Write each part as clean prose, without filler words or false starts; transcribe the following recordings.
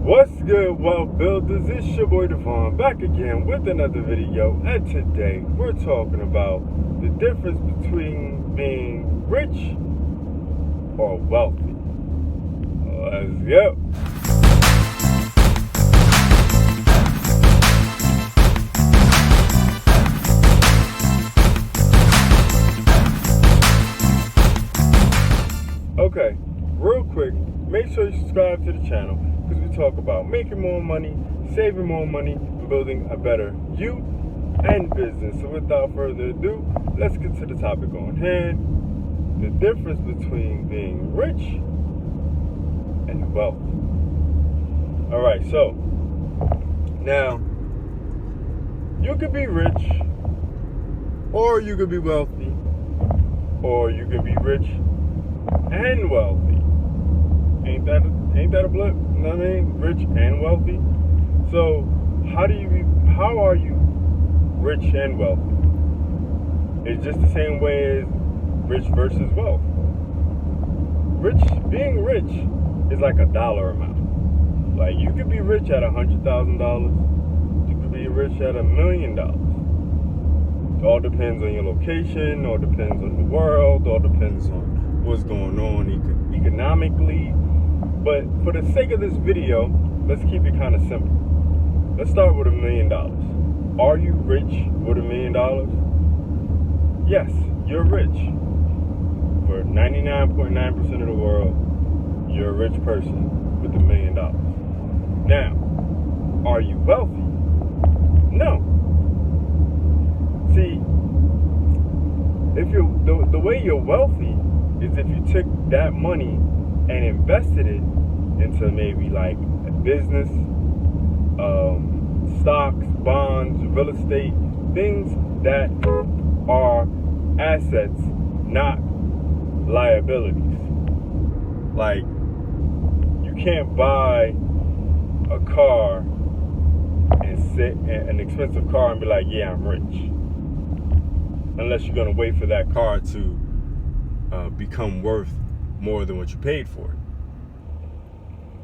What's good, wealth builders? It's your boy Devon back again with another video, and today we're talking about the difference between being rich or wealthy. Let's go. Okay, real quick, make sure you subscribe to the channel because we talk about making more money, saving more money, and building a better you and business. So without further ado, let's get to the topic on hand. The difference between being rich and wealthy. Alright, so now you could be rich, or you could be wealthy, or you could be rich and wealthy. Ain't that a blip? You know what I mean? Rich and wealthy. So how are you rich and wealthy? It's just the same way as rich versus wealth. Being rich is like a dollar amount. Like you could be rich at $100,000. You could be rich at $1 million. It all depends on your location, all depends on the world, all depends on what's going on economically. But for the sake of this video, let's keep it kind of simple. Let's start with $1 million. Are you rich with $1 million? Yes, you're rich. For 99.9% of the world, you're a rich person with $1 million. Now, are you wealthy? No. See, the way you're wealthy is if you took that money and invested it into maybe like a business, stocks, bonds, real estate, things that are assets, not liabilities. Like, you can't buy a car and sit an expensive car and be like, yeah, I'm rich. Unless you're gonna wait for that car to become worth more than what you paid for it.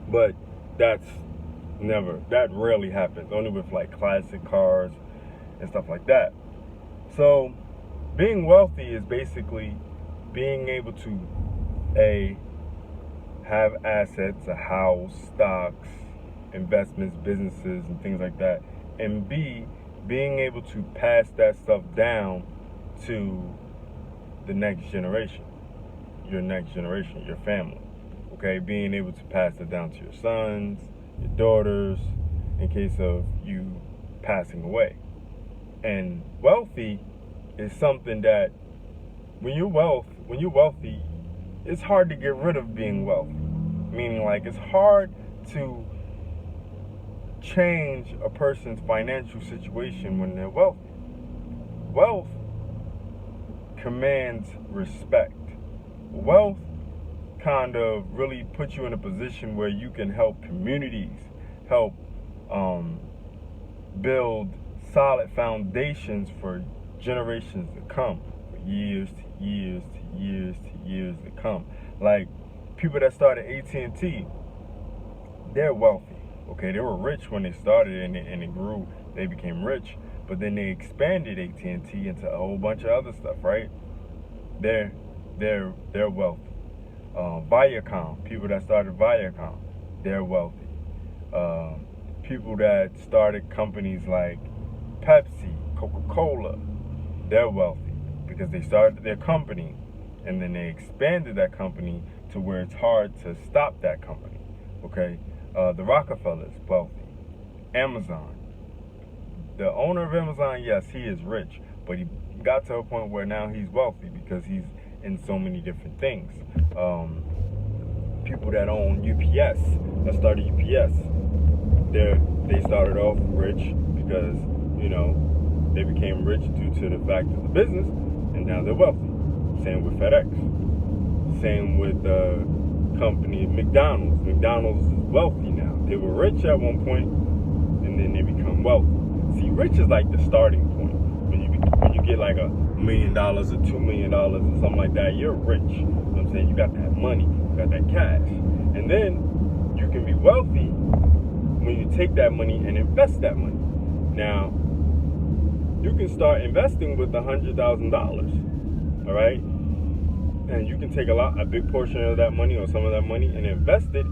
But that rarely happens, only with like classic cars and stuff like that. So being wealthy is basically being able to have assets, a house, stocks, investments, businesses, and things like that, and B, being able to pass that stuff down to the next generation, your next generation, your family. Okay, being able to pass it down to your sons, your daughters, in case of you passing away. And wealthy is something that when you're wealthy, it's hard to get rid of being wealthy. Meaning, like, it's hard to change a person's financial situation when they're wealthy. Wealth commands respect. Wealth kind of really puts you in a position where you can help communities, help build solid foundations for generations to come, for years to years to years to years to come. Like people that started AT&T, they're wealthy. Okay, they were rich when they started and it grew. They became rich, but then they expanded AT&T into a whole bunch of other stuff, right? They're wealthy. Viacom, people that started Viacom, they're wealthy. People that started companies like Pepsi, Coca-Cola, they're wealthy because they started their company and then they expanded that company to where it's hard to stop that company. Okay, the Rockefellers, wealthy. Amazon, the owner of Amazon, yes, he is rich, but he got to a point where now he's wealthy because he's in so many different things. People that own UPS, that started UPS, they started off rich because, you know, they became rich due to the fact of the business, and now they're wealthy. Same with FedEx. Same with the company McDonald's. McDonald's is wealthy now. They were rich at one point, and then they become wealthy. See, rich is like the starting point. When you get like $1 million or $2 million or something like that, you're rich. You know what I'm saying? You got that money, you got that cash. And then you can be wealthy when you take that money and invest that money. Now, you can start investing with $100,000, all right? And you can take a big portion of that money or some of that money and invest it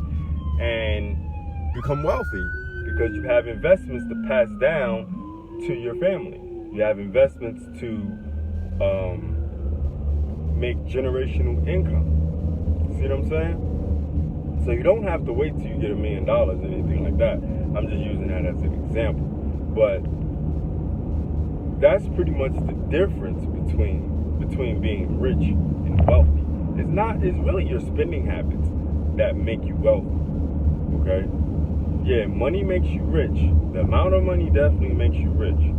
and become wealthy because you have investments to pass down to your family. You have investments to make generational income. See what I'm saying? So you don't have to wait till you get $1 million or anything like that. I'm just using that as an example. But that's pretty much the difference between being rich and wealthy. It's really your spending habits that make you wealthy. Okay? Yeah, money makes you rich. The amount of money definitely makes you rich.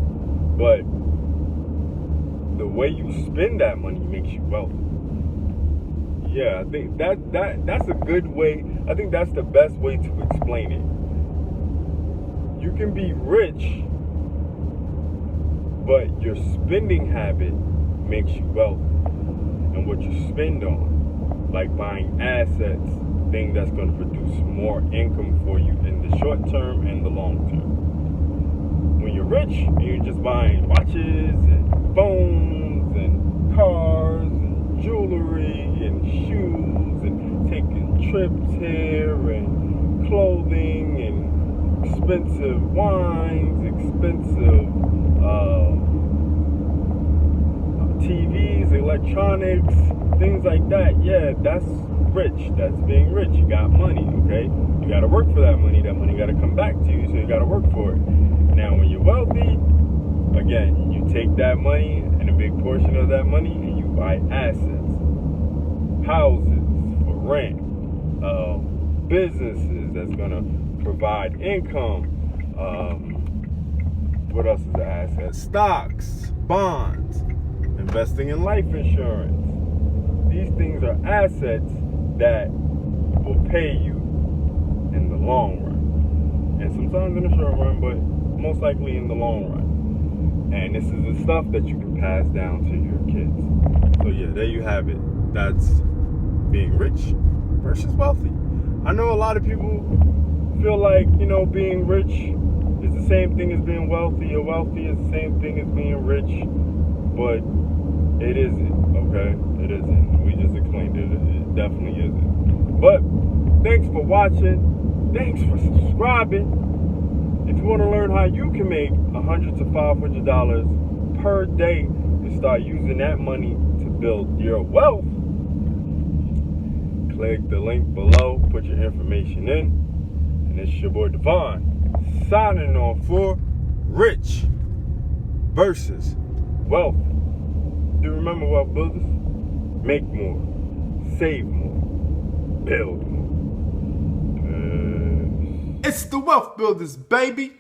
But the way you spend that money makes you wealthy. Yeah, I think that's a good way. I think that's the best way to explain it. You can be rich, but your spending habit makes you wealthy. And what you spend on, like buying assets, things that's going to produce more income for you in the short term and the long term. When you're rich and you're just buying watches and phones and cars and jewelry and shoes and taking trips here and clothing and expensive wines, expensive TVs, electronics, things like that. Yeah, that's rich. That's being rich. You got money, okay? You got to work for that money. That money got to come back to you, so you got to work for it. Now, when you're wealthy, again, you take that money and a big portion of that money and you buy assets, houses for rent, businesses that's going to provide income. What else is an asset? Stocks, bonds, investing in life insurance. These things are assets that will pay you in the long run. And sometimes in the short run, but most likely in the long run. And this is the stuff that you can pass down to your kids. So yeah, there you have it. That's being rich versus wealthy. I know a lot of people feel like, being rich is the same thing as being wealthy, or wealthy is the same thing as being rich, but it isn't, okay? It isn't. We just explained it. It definitely isn't. But thanks for watching. Thanks for subscribing. If you want to learn how you can make $100 to $500 per day and start using that money to build your wealth, click the link below, put your information in, and it's your boy Devon signing on for Rich versus Wealth. Do you remember Wealth Builders? Make more, save more, build more. It's the Wealth Builders, baby.